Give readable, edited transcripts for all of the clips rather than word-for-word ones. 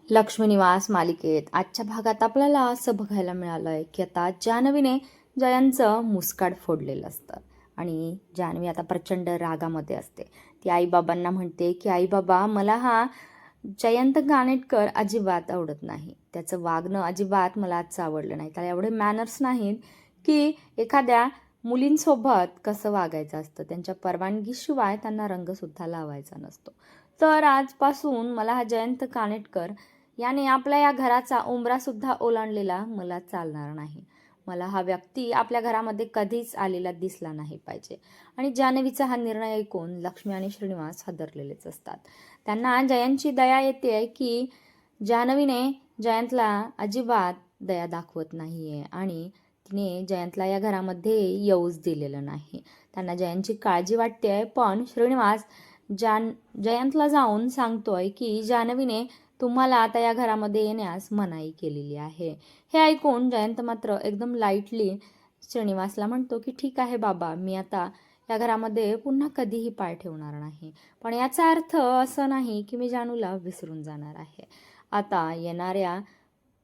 लक्ष्मी निवास मालिकेत आजच्या भागात आपल्याला असं बघायला मिळालंय की आता जान्हवीने जयंतचं मुस्काड फोडलेलं असतं आणि जान्हवी आता प्रचंड रागामध्ये असते. ती आईबाबांना म्हणते की आईबाबा, मला हा जयंत कानेटकर अजिबात आवडत नाही. त्याचं वागणं अजिबात मला आजचं आवडलं नाही. त्याला एवढे मॅनर्स नाहीत की एखाद्या मुलींसोबत कसं वागायचं असतं. त्यांच्या परवानगीशिवाय त्यांना रंगसुद्धा लावायचा नसतो. तर आजपासून मला हा जयंत कानेटकर याने आपल्या या घराचा उंबरासुद्धा ओलांडलेला मला चालणार नाही. मला हा व्यक्ती आपल्या घरामध्ये कधीच आलेला दिसला नाही पाहिजे. आणि जान्हवीचा हा निर्णय ऐकून लक्ष्मी आणि श्रीनिवास हादरलेलेच असतात. त्यांना जयंतची दया येते की जान्हवीने जयंतला अजिबात दया दाखवत नाहीये आणि तिने जयंतला या घरामध्ये येऊच दिलेलं नाही. त्यांना जयंतची काळजी वाटते, पण श्रीनिवास जयंतला जाऊन सांगतोय की जान्हवीने तुम्हाला आता या घरामध्ये येण्यास मनाई केलेली आहे. हे ऐकून जयंत मात्र एकदम लाईटली श्रीनिवासला म्हणतो की ठीक आहे बाबा, मी आता या घरामध्ये पुन्हा कधीही पाय ठेवणार नाही. पण याचा अर्थ असं नाही की मी जानूला विसरून जाणार आहे. आता येणाऱ्या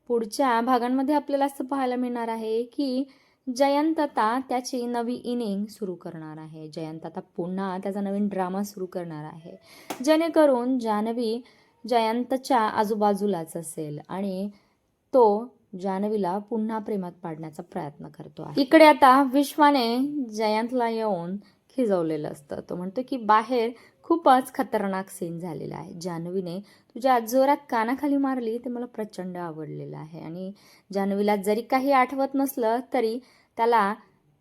पुढच्या भागांमध्ये आपल्याला असं पाहायला मिळणार आहे की जयंत आता त्याची नवी इनिंग सुरू करणार आहे. जयंत आता पुन्हा त्याचा नवीन ड्रामा सुरू करणार आहे, जेणेकरून जान्हवी जयंतच्या आजूबाजूलाच असेल आणि तो जान्हवीला पुन्हा प्रेमात पाडण्याचा प्रयत्न करतो आहे. इकडे आता विश्वाने जयंतला येऊन खिजवलेलं असतं. तो म्हणतो की बाहेर खूपच खतरनाक सीन झालेला आहे. जान्हवीने तुझ्या जोरात कानाखाली मारली ते मला प्रचंड आवडलेलं आहे. आणि जान्हवीला जरी काही आठवत नसलं तरी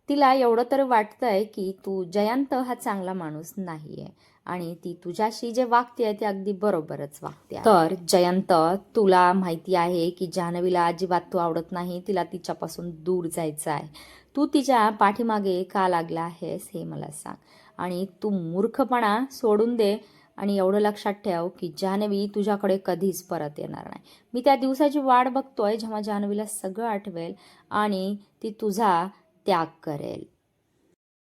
तिला एवढं तर वाटतंय की तू जयंत हा चांगला माणूस नाहीये आणि ती तुझ्याशी जे वागते ते अगदी बरोबरच वागते. तर जयंत, तुला माहिती आहे की जान्हवीला अजिबात तू आवडत नाही. तिला तिच्यापासून दूर जायचं आहे. तू तिच्या पाठीमागे का लागला आहेस हे मला सांग. आणि तू मूर्खपणा सोडून दे आणि एवढं लक्षात ठेव की जान्हवी तुझ्याकडे कधीच परत येणार नाही. मी त्या दिवसाची वाट बघतोय जेव्हा जान्हवीला सगळं आठवेल आणि ती तुझा त्याग करेल.